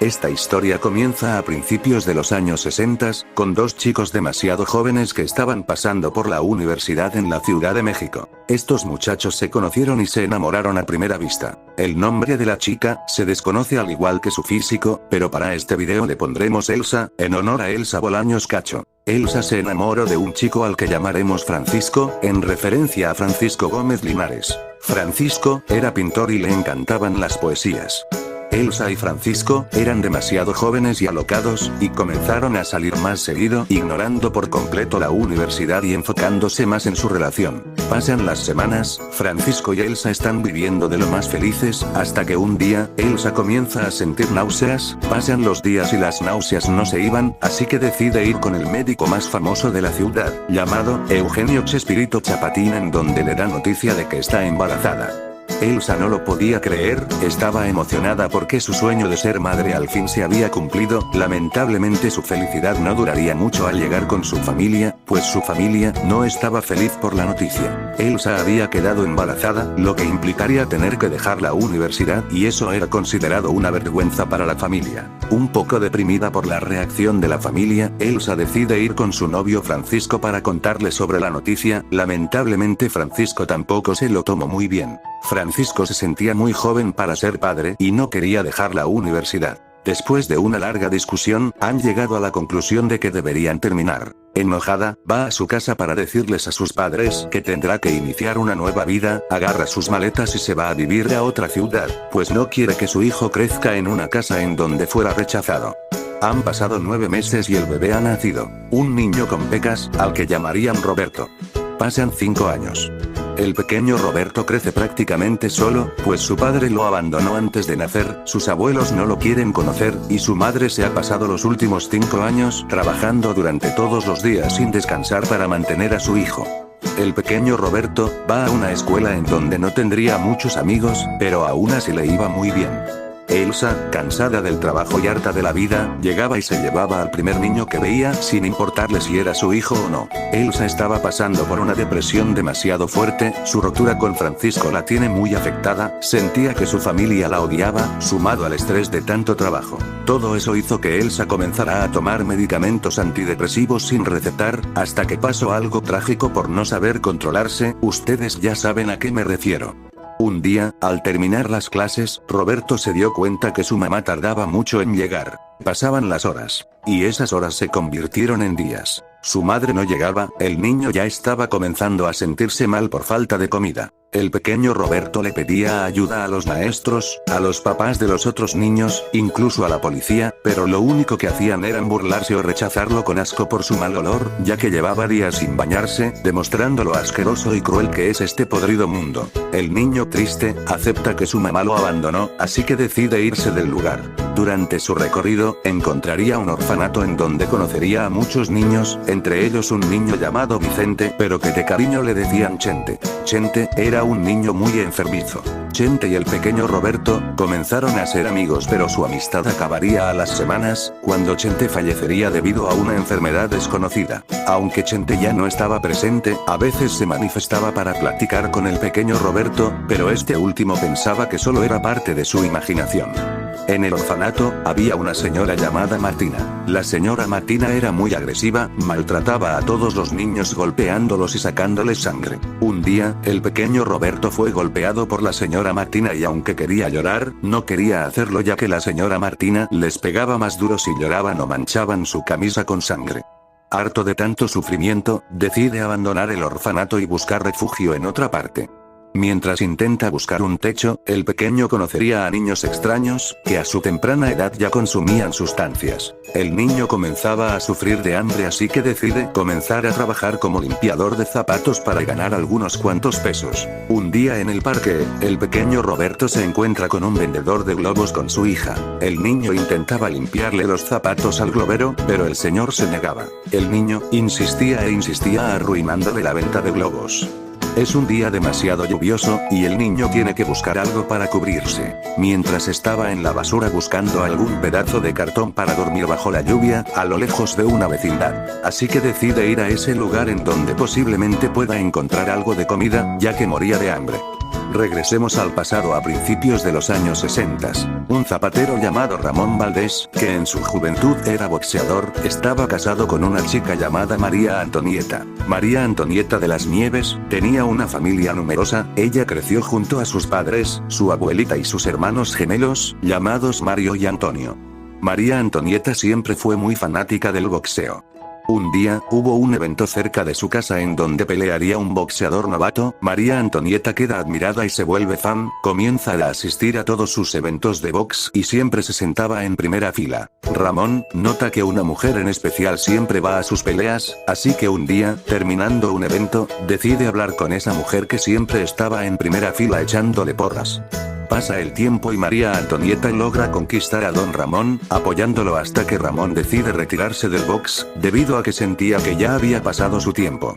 Esta historia comienza a principios de los años 60, con dos chicos demasiado jóvenes que estaban pasando por la universidad en la Ciudad de México. Estos muchachos se conocieron y se enamoraron a primera vista. El nombre de la chica se desconoce al igual que su físico, pero para este video le pondremos Elsa, en honor a Elsa Bolaños Cacho. Elsa se enamoró de un chico al que llamaremos Francisco, en referencia a Francisco Gómez Linares. Francisco era pintor y le encantaban las poesías. Elsa y Francisco eran demasiado jóvenes y alocados, y comenzaron a salir más seguido, ignorando por completo la universidad y enfocándose más en su relación. Pasan las semanas, Francisco y Elsa están viviendo de lo más felices, hasta que un día, Elsa comienza a sentir náuseas. Pasan los días y las náuseas no se iban, así que decide ir con el médico más famoso de la ciudad, llamado Eugenio Chespirito Chapatín, en donde le da noticia de que está embarazada. Elsa no lo podía creer, estaba emocionada porque su sueño de ser madre al fin se había cumplido. Lamentablemente su felicidad no duraría mucho al llegar con su familia, pues su familia no estaba feliz por la noticia. Elsa había quedado embarazada, lo que implicaría tener que dejar la universidad, y eso era considerado una vergüenza para la familia. Un poco deprimida por la reacción de la familia, Elsa decide ir con su novio Francisco para contarle sobre la noticia. Lamentablemente Francisco tampoco se lo tomó muy bien. Francisco se sentía muy joven para ser padre y no quería dejar la universidad. Después de una larga discusión, han llegado a la conclusión de que deberían terminar. Enojada, va a su casa para decirles a sus padres que tendrá que iniciar una nueva vida, agarra sus maletas y se va a vivir a otra ciudad, pues no quiere que su hijo crezca en una casa en donde fuera rechazado. Han pasado 9 meses y el bebé ha nacido, un niño con pecas, al que llamarían Roberto. Pasan 5 años. El pequeño Roberto crece prácticamente solo, pues su padre lo abandonó antes de nacer, sus abuelos no lo quieren conocer, y su madre se ha pasado los últimos 5 años trabajando durante todos los días sin descansar para mantener a su hijo. El pequeño Roberto va a una escuela en donde no tendría muchos amigos, pero aún así le iba muy bien. Elsa, cansada del trabajo y harta de la vida, llegaba y se llevaba al primer niño que veía, sin importarle si era su hijo o no. Elsa estaba pasando por una depresión demasiado fuerte, su ruptura con Francisco la tiene muy afectada, sentía que su familia la odiaba, sumado al estrés de tanto trabajo. Todo eso hizo que Elsa comenzara a tomar medicamentos antidepresivos sin recetar, hasta que pasó algo trágico por no saber controlarse. Ustedes ya saben a qué me refiero. Un día, al terminar las clases, Roberto se dio cuenta que su mamá tardaba mucho en llegar. Pasaban las horas, y esas horas se convirtieron en días. Su madre no llegaba, el niño ya estaba comenzando a sentirse mal por falta de comida. El pequeño Roberto le pedía ayuda a los maestros, a los papás de los otros niños, incluso a la policía, pero lo único que hacían era burlarse o rechazarlo con asco por su mal olor, ya que llevaba días sin bañarse, demostrando lo asqueroso y cruel que es este podrido mundo. El niño, triste, acepta que su mamá lo abandonó, así que decide irse del lugar. Durante su recorrido, encontraría un orfanato en donde conocería a muchos niños, entre ellos un niño llamado Vicente, pero que de cariño le decían Chente. Chente era un niño muy enfermizo. Chente y el pequeño Roberto comenzaron a ser amigos, pero su amistad acabaría a las semanas, cuando Chente fallecería debido a una enfermedad desconocida. Aunque Chente ya no estaba presente, a veces se manifestaba para platicar con el pequeño Roberto, pero este último pensaba que solo era parte de su imaginación. En el orfanato, había una señora llamada Martina. La señora Martina era muy agresiva, maltrataba a todos los niños golpeándolos y sacándoles sangre. Un día, el pequeño Roberto fue golpeado por la señora Martina y aunque quería llorar, no quería hacerlo ya que la señora Martina les pegaba más duro si lloraban o manchaban su camisa con sangre. Harto de tanto sufrimiento, decide abandonar el orfanato y buscar refugio en otra parte. Mientras intenta buscar un techo, el pequeño conocería a niños extraños, que a su temprana edad ya consumían sustancias. El niño comenzaba a sufrir de hambre, así que decide comenzar a trabajar como limpiador de zapatos para ganar algunos cuantos pesos. Un día en el parque, el pequeño Roberto se encuentra con un vendedor de globos con su hija. El niño intentaba limpiarle los zapatos al globero, pero el señor se negaba. El niño insistía e insistía arruinándole la venta de globos. Es un día demasiado lluvioso, y el niño tiene que buscar algo para cubrirse. Mientras estaba en la basura buscando algún pedazo de cartón para dormir bajo la lluvia, a lo lejos ve una vecindad. Así que decide ir a ese lugar en donde posiblemente pueda encontrar algo de comida, ya que moría de hambre. Regresemos al pasado a principios de los años 60. Un zapatero llamado Ramón Valdés, que en su juventud era boxeador, estaba casado con una chica llamada María Antonieta. María Antonieta de las Nieves tenía una familia numerosa. Ella creció junto a sus padres, su abuelita y sus hermanos gemelos, llamados Mario y Antonio. María Antonieta siempre fue muy fanática del boxeo. Un día, hubo un evento cerca de su casa en donde pelearía un boxeador novato. María Antonieta queda admirada y se vuelve fan, comienza a asistir a todos sus eventos de box y siempre se sentaba en primera fila. Ramón nota que una mujer en especial siempre va a sus peleas, así que un día, terminando un evento, decide hablar con esa mujer que siempre estaba en primera fila echándole porras. Pasa el tiempo y María Antonieta logra conquistar a don Ramón, apoyándolo hasta que Ramón decide retirarse del box, debido a que sentía que ya había pasado su tiempo.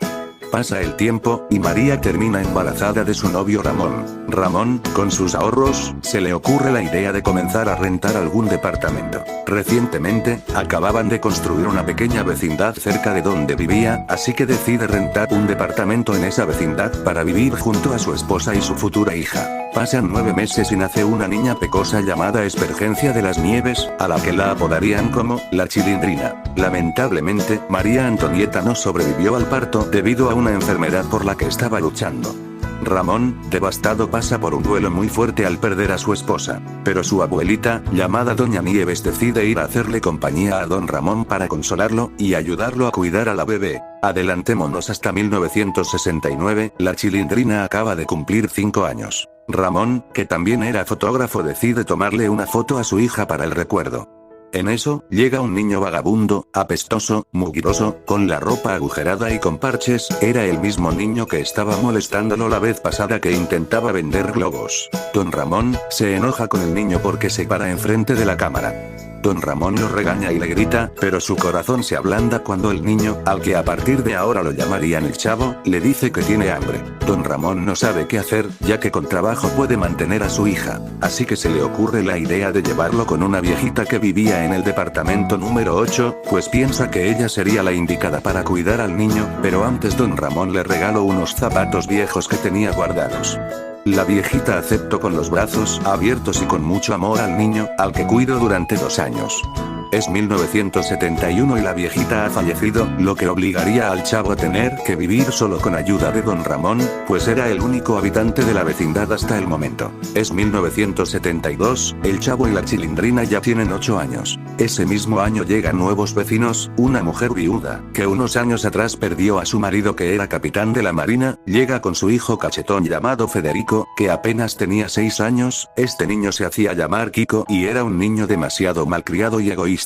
Pasa el tiempo, y María termina embarazada de su novio Ramón. Ramón, con sus ahorros, se le ocurre la idea de comenzar a rentar algún departamento. Recientemente, acababan de construir una pequeña vecindad cerca de donde vivía, así que decide rentar un departamento en esa vecindad para vivir junto a su esposa y su futura hija. Pasan 9 meses y nace una niña pecosa llamada Espergencia de las Nieves, a la que la apodarían como la Chilindrina. Lamentablemente, María Antonieta no sobrevivió al parto debido a una enfermedad por la que estaba luchando. Ramón, devastado, pasa por un duelo muy fuerte al perder a su esposa, pero su abuelita, llamada Doña Nieves, decide ir a hacerle compañía a don Ramón para consolarlo y ayudarlo a cuidar a la bebé. Adelantémonos hasta 1969, la Chilindrina acaba de cumplir 5 años. Ramón, que también era fotógrafo, decide tomarle una foto a su hija para el recuerdo. En eso, llega un niño vagabundo, apestoso, mugroso, con la ropa agujerada y con parches. Era el mismo niño que estaba molestándolo la vez pasada que intentaba vender globos. Don Ramón se enoja con el niño porque se para enfrente de la cámara. Don Ramón lo regaña y le grita, pero su corazón se ablanda cuando el niño, al que a partir de ahora lo llamarían el Chavo, le dice que tiene hambre. Don Ramón no sabe qué hacer, ya que con trabajo puede mantener a su hija, así que se le ocurre la idea de llevarlo con una viejita que vivía en el departamento número 8, pues piensa que ella sería la indicada para cuidar al niño, pero antes don Ramón le regaló unos zapatos viejos que tenía guardados. La viejita aceptó con los brazos abiertos y con mucho amor al niño, al que cuidó durante 2 años. Es 1971 y la viejita ha fallecido, lo que obligaría al Chavo a tener que vivir solo con ayuda de don Ramón, pues era el único habitante de la vecindad hasta el momento. Es 1972, el Chavo y la Chilindrina ya tienen 8 años. Ese mismo año llegan nuevos vecinos, una mujer viuda, que unos años atrás perdió a su marido que era capitán de la marina, llega con su hijo cachetón llamado Federico, que apenas tenía 6 años, este niño se hacía llamar Kiko y era un niño demasiado malcriado y egoísta.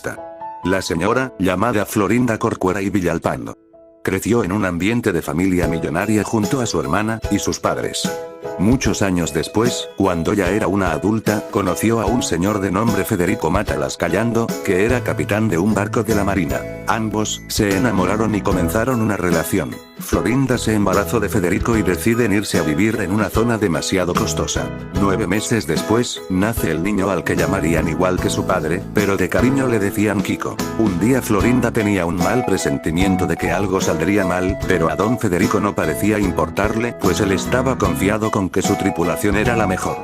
La señora, llamada Florinda Corcuera y Villalpando, creció en un ambiente de familia millonaria junto a su hermana y sus padres. Muchos años después, cuando ya era una adulta, conoció a un señor de nombre Federico Mátalas Callando, que era capitán de un barco de la marina. Ambos se enamoraron y comenzaron una relación. Florinda se embarazó de Federico y deciden irse a vivir en una zona demasiado costosa. 9 meses después, nace el niño al que llamarían igual que su padre, pero de cariño le decían Kiko. Un día Florinda tenía un mal presentimiento de que algo saldría mal, pero a don Federico no parecía importarle, pues él estaba confiado con que su tripulación era la mejor.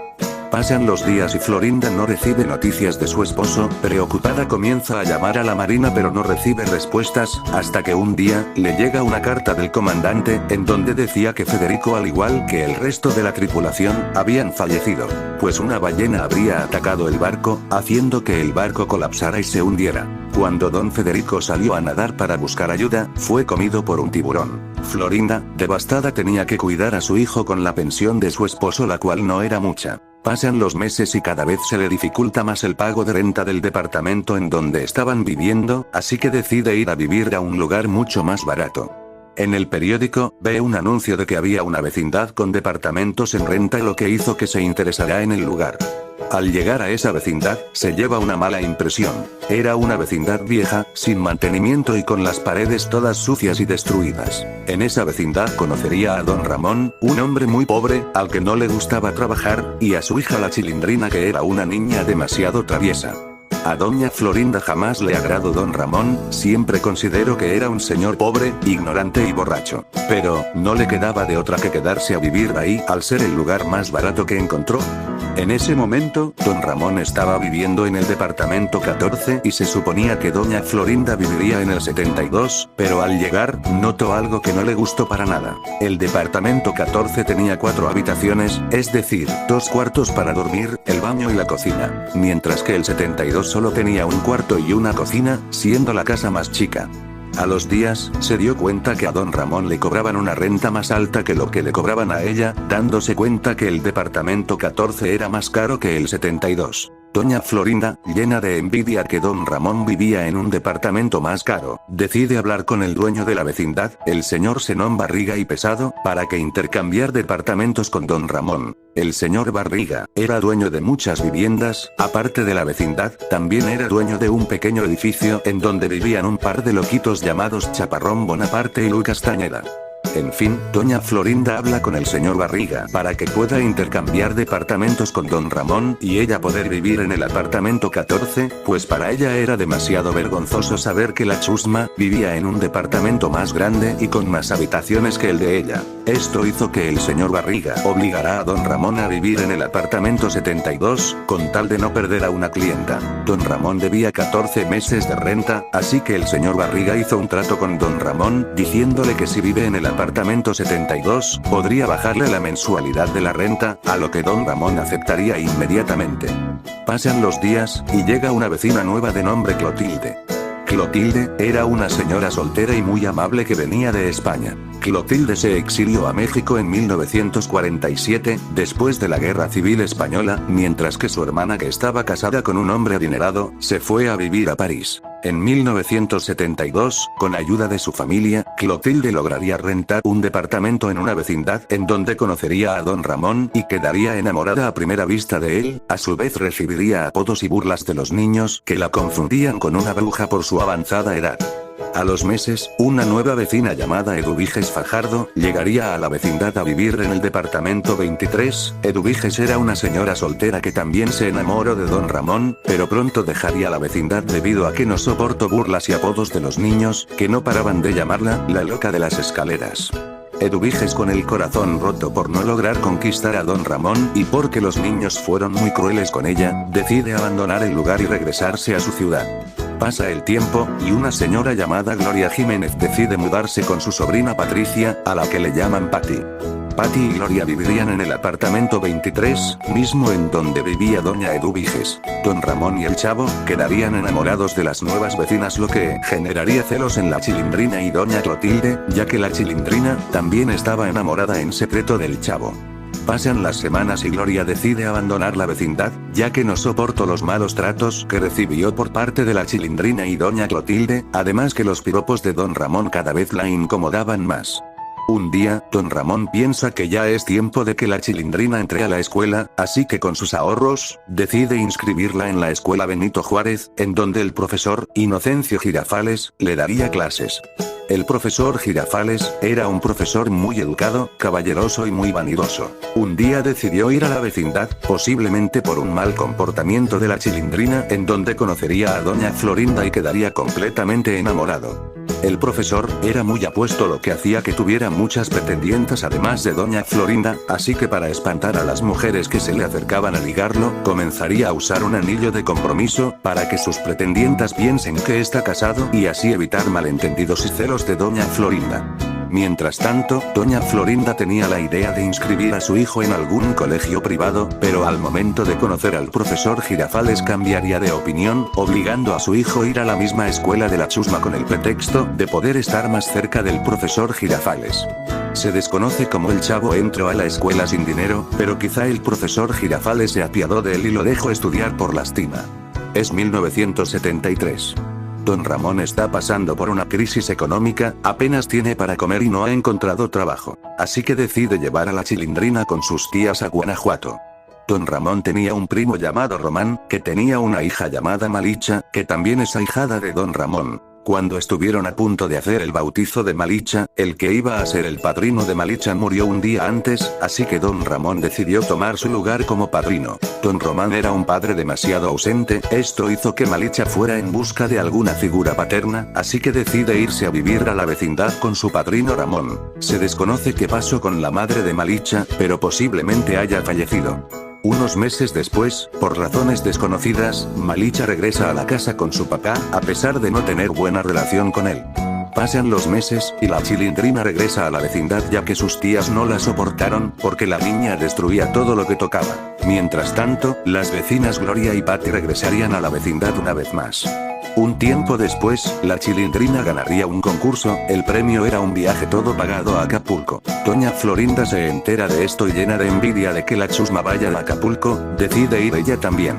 Pasan los días y Florinda no recibe noticias de su esposo. Preocupada comienza a llamar a la marina pero no recibe respuestas, hasta que un día, le llega una carta del comandante, en donde decía que Federico al igual que el resto de la tripulación, habían fallecido, pues una ballena habría atacado el barco, haciendo que el barco colapsara y se hundiera. Cuando don Federico salió a nadar para buscar ayuda, fue comido por un tiburón. Florinda, devastada, tenía que cuidar a su hijo con la pensión de su esposo, la cual no era mucha. Pasan los meses y cada vez se le dificulta más el pago de renta del departamento en donde estaban viviendo, así que decide ir a vivir a un lugar mucho más barato. En el periódico, ve un anuncio de que había una vecindad con departamentos en renta, lo que hizo que se interesara en el lugar. Al llegar a esa vecindad, se lleva una mala impresión. Era una vecindad vieja, sin mantenimiento y con las paredes todas sucias y destruidas. En esa vecindad conocería a don Ramón, un hombre muy pobre, al que no le gustaba trabajar, y a su hija la Chilindrina, que era una niña demasiado traviesa. A doña Florinda jamás le agradó don Ramón, siempre consideró que era un señor pobre, ignorante y borracho. Pero, no le quedaba de otra que quedarse a vivir ahí, al ser el lugar más barato que encontró. En ese momento, don Ramón estaba viviendo en el departamento 14 y se suponía que doña Florinda viviría en el 72, pero al llegar, notó algo que no le gustó para nada. El departamento 14 tenía 4 habitaciones, es decir, 2 cuartos para dormir, el baño y la cocina, mientras que el 72 solo tenía un cuarto y una cocina, siendo la casa más chica. A los días, se dio cuenta que a don Ramón le cobraban una renta más alta que lo que le cobraban a ella, dándose cuenta que el departamento 14 era más caro que el 72. Doña Florinda, llena de envidia que don Ramón vivía en un departamento más caro, decide hablar con el dueño de la vecindad, el señor Zenón Barriga y Pesado, para que intercambiar departamentos con don Ramón. El señor Barriga era dueño de muchas viviendas, aparte de la vecindad, también era dueño de un pequeño edificio en donde vivían un par de loquitos llamados Chaparrón Bonaparte y Luis Castañeda. En fin, doña Florinda habla con el señor Barriga para que pueda intercambiar departamentos con don Ramón y ella poder vivir en el apartamento 14, pues para ella era demasiado vergonzoso saber que la chusma vivía en un departamento más grande y con más habitaciones que el de ella. Esto hizo que el señor Barriga obligara a don Ramón a vivir en el apartamento 72, con tal de no perder a una clienta. Don Ramón debía 14 meses de renta, así que el señor Barriga hizo un trato con don Ramón, diciéndole que si vive en el apartamento 72, podría bajarle la mensualidad de la renta, a lo que don Ramón aceptaría inmediatamente. Pasan los días, y llega una vecina nueva de nombre Clotilde. Clotilde era una señora soltera y muy amable que venía de España. Clotilde se exilió a México en 1947, después de la Guerra Civil Española, mientras que su hermana, que estaba casada con un hombre adinerado, se fue a vivir a París. En 1972, con ayuda de su familia, Clotilde lograría rentar un departamento en una vecindad en donde conocería a don Ramón y quedaría enamorada a primera vista de él, a su vez recibiría apodos y burlas de los niños que la confundían con una bruja por su avanzada edad. A los meses, una nueva vecina llamada Eduviges Fajardo llegaría a la vecindad a vivir en el departamento 23. Eduviges era una señora soltera que también se enamoró de don Ramón, pero pronto dejaría la vecindad debido a que no soportó burlas y apodos de los niños, que no paraban de llamarla la loca de las escaleras. Eduviges, con el corazón roto por no lograr conquistar a don Ramón y porque los niños fueron muy crueles con ella, decide abandonar el lugar y regresarse a su ciudad. Pasa el tiempo, y una señora llamada Gloria Jiménez decide mudarse con su sobrina Patricia, a la que le llaman Patti. Patti y Gloria vivirían en el apartamento 23, mismo en donde vivía doña Eduviges. Don Ramón y el chavo quedarían enamorados de las nuevas vecinas, lo que generaría celos en la Chilindrina y doña Clotilde, ya que la Chilindrina también estaba enamorada en secreto del chavo. Pasan las semanas y Gloria decide abandonar la vecindad, ya que no soportó los malos tratos que recibió por parte de la Chilindrina y doña Clotilde, además que los piropos de don Ramón cada vez la incomodaban más. Un día, don Ramón piensa que ya es tiempo de que la Chilindrina entre a la escuela, así que con sus ahorros, decide inscribirla en la escuela Benito Juárez, en donde el profesor Inocencio Girafales le daría clases. El profesor Girafales era un profesor muy educado, caballeroso y muy vanidoso. Un día decidió ir a la vecindad, posiblemente por un mal comportamiento de la Chilindrina, en donde conocería a doña Florinda y quedaría completamente enamorado. El profesor era muy apuesto, lo que hacía que tuviera muchas pretendientas además de doña Florinda, así que para espantar a las mujeres que se le acercaban a ligarlo, comenzaría a usar un anillo de compromiso, para que sus pretendientas piensen que está casado y así evitar malentendidos y celos de doña Florinda. Mientras tanto, doña Florinda tenía la idea de inscribir a su hijo en algún colegio privado, pero al momento de conocer al profesor Girafales cambiaría de opinión, obligando a su hijo a ir a la misma escuela de la chusma con el pretexto de poder estar más cerca del profesor Girafales. Se desconoce cómo el chavo entró a la escuela sin dinero, pero quizá el profesor Girafales se apiadó de él y lo dejó estudiar por lástima. Es 1973. Don Ramón está pasando por una crisis económica, apenas tiene para comer y no ha encontrado trabajo. Así que decide llevar a la Chilindrina con sus tías a Guanajuato. Don Ramón tenía un primo llamado Román, que tenía una hija llamada Malicha, que también es ahijada de don Ramón. Cuando estuvieron a punto de hacer el bautizo de Malicha, el que iba a ser el padrino de Malicha murió un día antes, así que don Ramón decidió tomar su lugar como padrino. Don Román era un padre demasiado ausente, esto hizo que Malicha fuera en busca de alguna figura paterna, así que decide irse a vivir a la vecindad con su padrino Ramón. Se desconoce qué pasó con la madre de Malicha, pero posiblemente haya fallecido. Unos meses después, por razones desconocidas, Malicha regresa a la casa con su papá, a pesar de no tener buena relación con él. Pasan los meses, y la Chilindrina regresa a la vecindad ya que sus tías no la soportaron, porque la niña destruía todo lo que tocaba. Mientras tanto, las vecinas Gloria y Patty regresarían a la vecindad una vez más. Un tiempo después, la Chilindrina ganaría un concurso, el premio era un viaje todo pagado a Acapulco. Doña Florinda se entera de esto y llena de envidia de que la chusma vaya a Acapulco, decide ir ella también.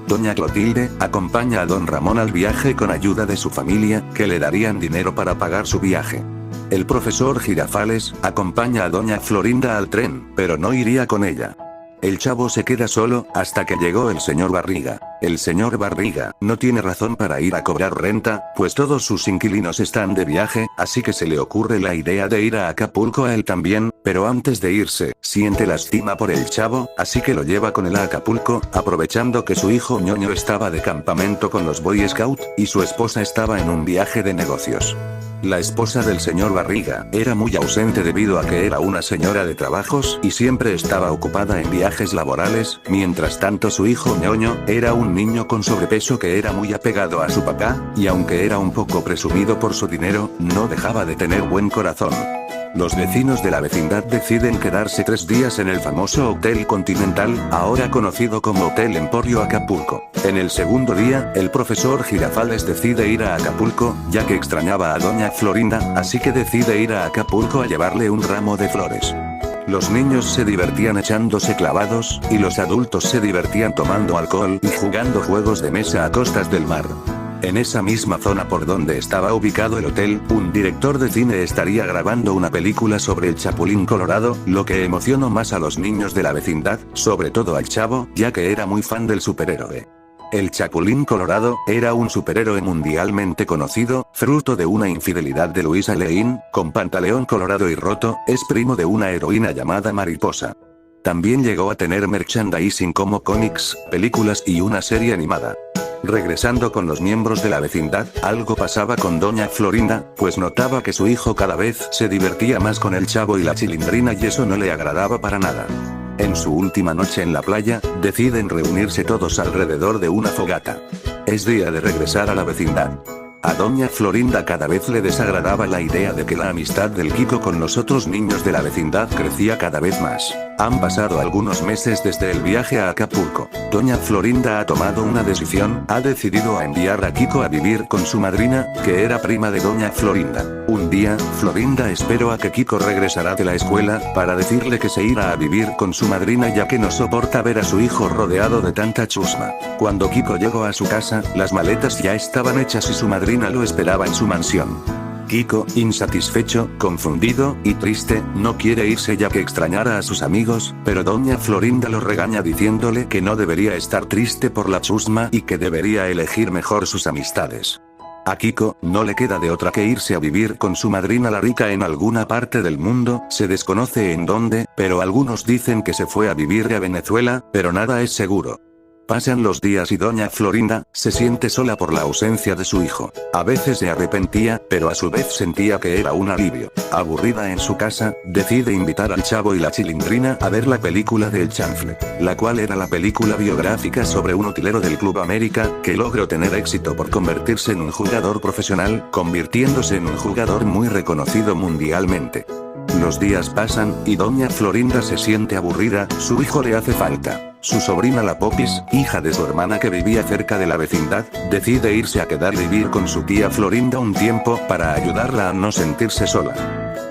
Doña Clotilde acompaña a don Ramón al viaje con ayuda de su familia, que le darían dinero para pagar su viaje. El profesor Girafales acompaña a doña Florinda al tren, pero no iría con ella. El chavo se queda solo, hasta que llegó el señor Barriga. El señor Barriga no tiene razón para ir a cobrar renta, pues todos sus inquilinos están de viaje, así que se le ocurre la idea de ir a Acapulco a él también, pero antes de irse, siente lástima por el chavo, así que lo lleva con él a Acapulco, aprovechando que su hijo ñoño estaba de campamento con los Boy Scout, y su esposa estaba en un viaje de negocios. La esposa del señor Barriga era muy ausente debido a que era una señora de trabajos y siempre estaba ocupada en viajes laborales, mientras tanto su hijo ñoño era un niño con sobrepeso que era muy apegado a su papá, y aunque era un poco presumido por su dinero, no dejaba de tener buen corazón. Los vecinos de la vecindad deciden quedarse 3 días en el famoso Hotel Continental, ahora conocido como Hotel Emporio Acapulco. En el segundo día, el profesor Girafales decide ir a Acapulco, ya que extrañaba a doña Florinda, así que decide ir a Acapulco a llevarle un ramo de flores. Los niños se divertían echándose clavados, y los adultos se divertían tomando alcohol y jugando juegos de mesa a costas del mar. En esa misma zona por donde estaba ubicado el hotel, un director de cine estaría grabando una película sobre el Chapulín Colorado, lo que emocionó más a los niños de la vecindad, sobre todo al chavo, ya que era muy fan del superhéroe. El Chapulín Colorado era un superhéroe mundialmente conocido, fruto de una infidelidad de Luisa Lane, con pantaleón colorado y roto, es primo de una heroína llamada Mariposa. También llegó a tener merchandising como cómics, películas y una serie animada. Regresando con los miembros de la vecindad, algo pasaba con doña Florinda, pues notaba que su hijo cada vez se divertía más con el chavo y la Chilindrina y eso no le agradaba para nada. En su última noche en la playa, deciden reunirse todos alrededor de una fogata. Es día de regresar a la vecindad. A doña Florinda cada vez le desagradaba la idea de que la amistad del Kiko con los otros niños de la vecindad crecía cada vez más. Han pasado algunos meses desde el viaje a Acapulco. Doña Florinda ha tomado una decisión, ha decidido a enviar a Kiko a vivir con su madrina, que era prima de doña Florinda. Un día, Florinda esperó a que Kiko regresara de la escuela, para decirle que se irá a vivir con su madrina ya que no soporta ver a su hijo rodeado de tanta chusma. Cuando Kiko llegó a su casa, las maletas ya estaban hechas y su madrina lo esperaba en su mansión. Kiko, insatisfecho, confundido y triste, no quiere irse ya que extrañara a sus amigos, pero doña Florinda lo regaña diciéndole que no debería estar triste por la chusma y que debería elegir mejor sus amistades. A Kiko no le queda de otra que irse a vivir con su madrina la rica en alguna parte del mundo, se desconoce en dónde, pero algunos dicen que se fue a vivir a Venezuela, pero nada es seguro. Pasan los días y doña Florinda se siente sola por la ausencia de su hijo. A veces se arrepentía, pero a su vez sentía que era un alivio. Aburrida en su casa, decide invitar al chavo y la Chilindrina a ver la película del chanfle, la cual era la película biográfica sobre un utilero del Club América, que logró tener éxito por convertirse en un jugador profesional, convirtiéndose en un jugador muy reconocido mundialmente. Los días pasan, y doña Florinda se siente aburrida, su hijo le hace falta. Su sobrina la Popis, hija de su hermana que vivía cerca de la vecindad, decide irse a quedar a vivir con su tía Florinda un tiempo para ayudarla a no sentirse sola.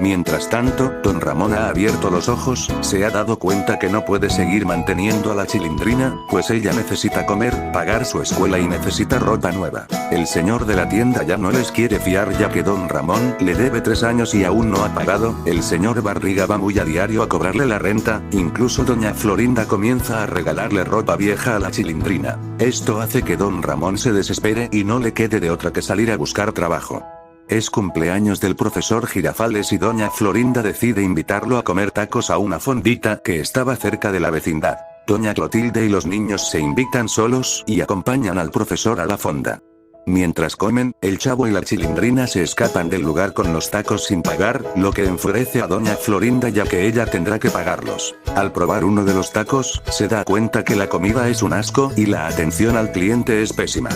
Mientras tanto, don Ramón ha abierto los ojos, se ha dado cuenta que no puede seguir manteniendo a la Chilindrina, pues ella necesita comer, pagar su escuela y necesita ropa nueva. El señor de la tienda ya no les quiere fiar ya que don Ramón le debe 3 años y aún no ha pagado, el señor Barriga va muy a diario a cobrarle la renta, incluso doña Florinda comienza a regalarle ropa vieja a la Chilindrina. Esto hace que don Ramón se desespere y no le quede de otra que salir a buscar trabajo. Es cumpleaños del profesor Girafales y doña Florinda decide invitarlo a comer tacos a una fondita que estaba cerca de la vecindad. Doña Clotilde y los niños se invitan solos y acompañan al profesor a la fonda. Mientras comen, el chavo y la Chilindrina se escapan del lugar con los tacos sin pagar, lo que enfurece a doña Florinda ya que ella tendrá que pagarlos. Al probar uno de los tacos, se da cuenta que la comida es un asco y la atención al cliente es pésima.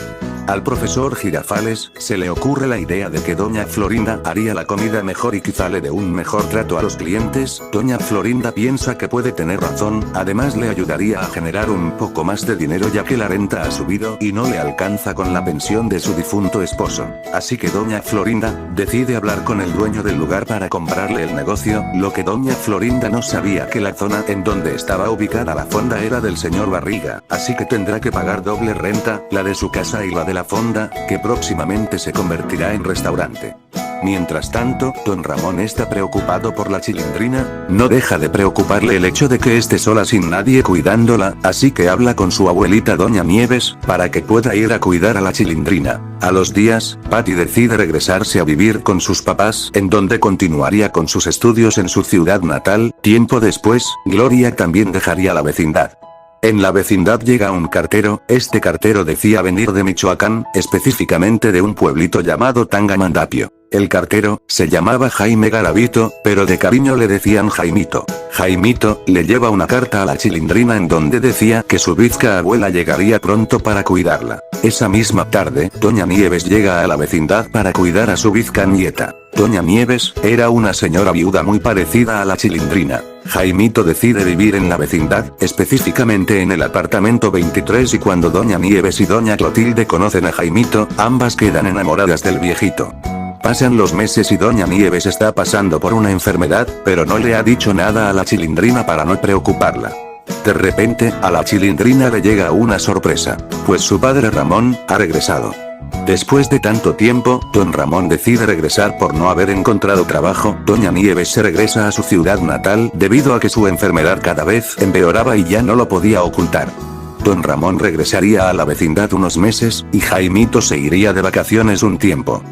Al profesor Girafales, se le ocurre la idea de que doña Florinda haría la comida mejor y quizá le dé un mejor trato a los clientes. Doña Florinda piensa que puede tener razón, además le ayudaría a generar un poco más de dinero ya que la renta ha subido y no le alcanza con la pensión de su difunto esposo. Así que doña Florinda decide hablar con el dueño del lugar para comprarle el negocio, lo que doña Florinda no sabía que la zona en donde estaba ubicada la fonda era del señor Barriga, así que tendrá que pagar doble renta, la de su casa y la de la fonda, que próximamente se convertirá en restaurante. Mientras tanto, don Ramón está preocupado por la Chilindrina, no deja de preocuparle el hecho de que esté sola sin nadie cuidándola, así que habla con su abuelita doña Nieves, para que pueda ir a cuidar a la Chilindrina. A los días, Patty decide regresarse a vivir con sus papás, en donde continuaría con sus estudios en su ciudad natal. Tiempo después, Gloria también dejaría la vecindad. En la vecindad llega un cartero, este cartero decía venir de Michoacán, específicamente de un pueblito llamado Tangamandapio. El cartero se llamaba Jaime Garavito, pero de cariño le decían Jaimito. Jaimito le lleva una carta a la Chilindrina en donde decía que su bizca abuela llegaría pronto para cuidarla. Esa misma tarde, doña Nieves llega a la vecindad para cuidar a su bizca nieta. Doña Nieves era una señora viuda muy parecida a la Chilindrina. Jaimito decide vivir en la vecindad, específicamente en el apartamento 23 y cuando doña Nieves y doña Clotilde conocen a Jaimito, ambas quedan enamoradas del viejito. Pasan los meses y doña Nieves está pasando por una enfermedad, pero no le ha dicho nada a la Chilindrina para no preocuparla. De repente, a la Chilindrina le llega una sorpresa, pues su padre Ramón ha regresado. Después de tanto tiempo, don Ramón decide regresar por no haber encontrado trabajo. Doña Nieves se regresa a su ciudad natal debido a que su enfermedad cada vez empeoraba y ya no lo podía ocultar. Don Ramón regresaría a la vecindad unos meses, y Jaimito se iría de vacaciones un tiempo.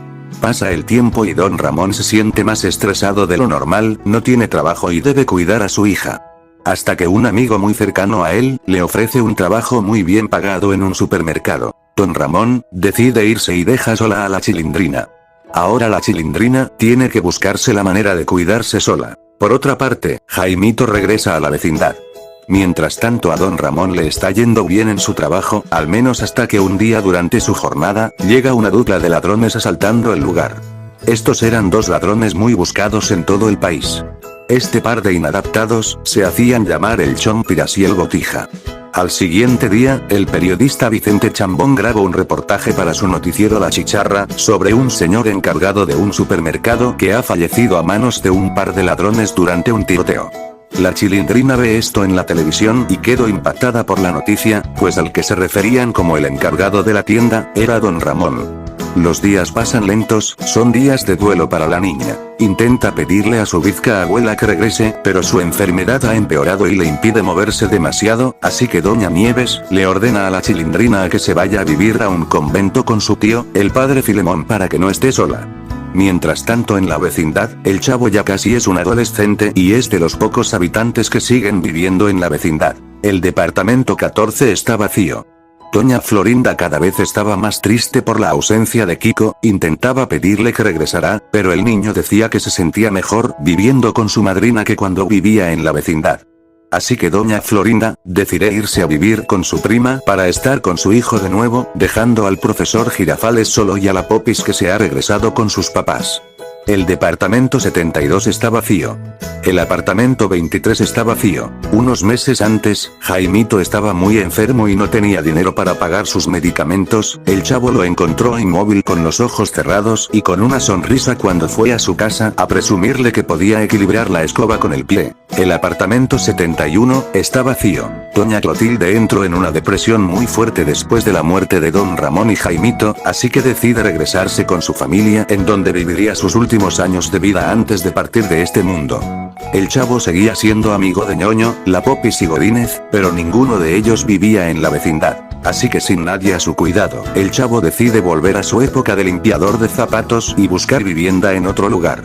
Pasa el tiempo y don Ramón se siente más estresado de lo normal, no tiene trabajo y debe cuidar a su hija. Hasta que un amigo muy cercano a él, le ofrece un trabajo muy bien pagado en un supermercado. Don Ramón decide irse y deja sola a la Chilindrina. Ahora la Chilindrina tiene que buscarse la manera de cuidarse sola. Por otra parte, Jaimito regresa a la vecindad. Mientras tanto a don Ramón le está yendo bien en su trabajo, al menos hasta que un día durante su jornada, llega una dupla de ladrones asaltando el lugar. Estos eran 2 ladrones muy buscados en todo el país. Este par de inadaptados se hacían llamar el Chompiras y el Botija. Al siguiente día, el periodista Vicente Chambón graba un reportaje para su noticiero La Chicharra, sobre un señor encargado de un supermercado que ha fallecido a manos de un par de ladrones durante un tiroteo. La Chilindrina ve esto en la televisión y quedó impactada por la noticia, pues al que se referían como el encargado de la tienda, era don Ramón. Los días pasan lentos, son días de duelo para la niña. Intenta pedirle a su bizca abuela que regrese, pero su enfermedad ha empeorado y le impide moverse demasiado, así que doña Nieves le ordena a la Chilindrina a que se vaya a vivir a un convento con su tío, el padre Filemón, para que no esté sola. Mientras tanto en la vecindad, el chavo ya casi es un adolescente y es de los pocos habitantes que siguen viviendo en la vecindad. El departamento 14 está vacío. Doña Florinda cada vez estaba más triste por la ausencia de Kiko, intentaba pedirle que regresara, pero el niño decía que se sentía mejor viviendo con su madrina que cuando vivía en la vecindad. Así que doña Florinda decide irse a vivir con su prima para estar con su hijo de nuevo, dejando al profesor Girafales solo y a la Popis que se ha regresado con sus papás. El departamento 72 está vacío. El apartamento 23 está vacío. Unos meses antes, Jaimito estaba muy enfermo y no tenía dinero para pagar sus medicamentos. El chavo lo encontró inmóvil con los ojos cerrados y con una sonrisa cuando fue a su casa a presumirle que podía equilibrar la escoba con el pie. El apartamento 71 está vacío. Doña Clotilde entró en una depresión muy fuerte después de la muerte de don Ramón y Jaimito, así que decide regresarse con su familia en donde viviría sus últimos años de vida antes de partir de este mundo. El chavo seguía siendo amigo de Ñoño, la Popis y Godínez, pero ninguno de ellos vivía en la vecindad. Así que sin nadie a su cuidado, el chavo decide volver a su época de limpiador de zapatos y buscar vivienda en otro lugar.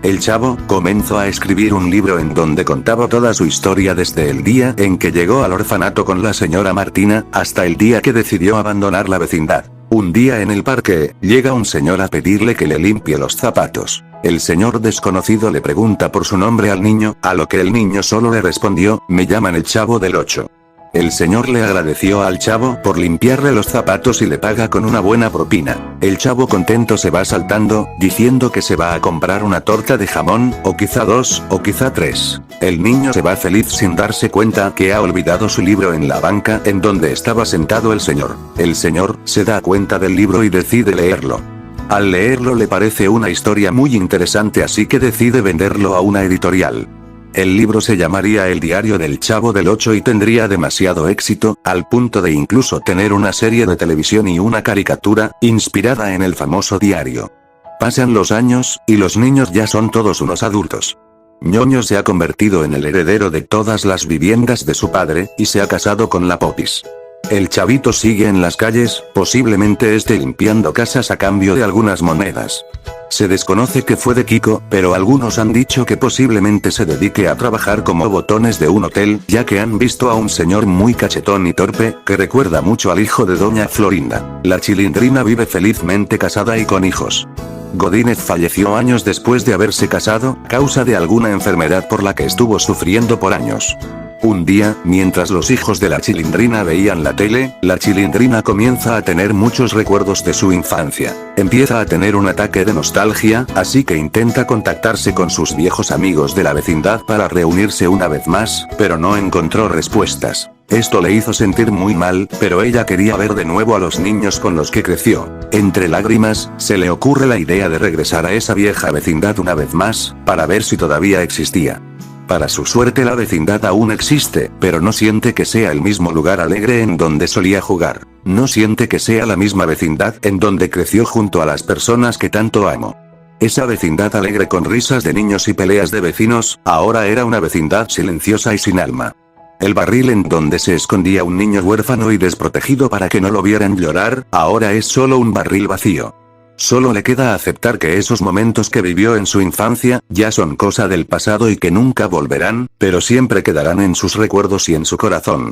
El chavo comenzó a escribir un libro en donde contaba toda su historia desde el día en que llegó al orfanato con la señora Martina, hasta el día que decidió abandonar la vecindad. Un día en el parque, llega un señor a pedirle que le limpie los zapatos. El señor desconocido le pregunta por su nombre al niño, a lo que el niño solo le respondió, me llaman el Chavo del 8. El señor le agradeció al chavo por limpiarle los zapatos y le paga con una buena propina. El chavo contento se va saltando, diciendo que se va a comprar una torta de jamón, o quizá 2, o quizá 3. El niño se va feliz sin darse cuenta que ha olvidado su libro en la banca en donde estaba sentado el señor. El señor se da cuenta del libro y decide leerlo. Al leerlo le parece una historia muy interesante, así que decide venderlo a una editorial. El libro se llamaría El diario del Chavo del 8 y tendría demasiado éxito, al punto de incluso tener una serie de televisión y una caricatura, inspirada en el famoso diario. Pasan los años, y los niños ya son todos unos adultos. Ñoño se ha convertido en el heredero de todas las viviendas de su padre, y se ha casado con la Popis. El chavito sigue en las calles, posiblemente esté limpiando casas a cambio de algunas monedas. Se desconoce que fue de Kiko, pero algunos han dicho que posiblemente se dedique a trabajar como botones de un hotel, ya que han visto a un señor muy cachetón y torpe, que recuerda mucho al hijo de doña Florinda. La Chilindrina vive felizmente casada y con hijos. Godínez falleció años después de haberse casado, causa de alguna enfermedad por la que estuvo sufriendo por años. Un día, mientras los hijos de la Chilindrina veían la tele, la Chilindrina comienza a tener muchos recuerdos de su infancia. Empieza a tener un ataque de nostalgia, así que intenta contactarse con sus viejos amigos de la vecindad para reunirse una vez más, pero no encontró respuestas. Esto le hizo sentir muy mal, pero ella quería ver de nuevo a los niños con los que creció. Entre lágrimas, se le ocurre la idea de regresar a esa vieja vecindad una vez más, para ver si todavía existía. Para su suerte la vecindad aún existe, pero no siente que sea el mismo lugar alegre en donde solía jugar. No siente que sea la misma vecindad en donde creció junto a las personas que tanto amó. Esa vecindad alegre con risas de niños y peleas de vecinos, ahora era una vecindad silenciosa y sin alma. El barril en donde se escondía un niño huérfano y desprotegido para que no lo vieran llorar, ahora es solo un barril vacío. Solo le queda aceptar que esos momentos que vivió en su infancia, ya son cosa del pasado y que nunca volverán, pero siempre quedarán en sus recuerdos y en su corazón.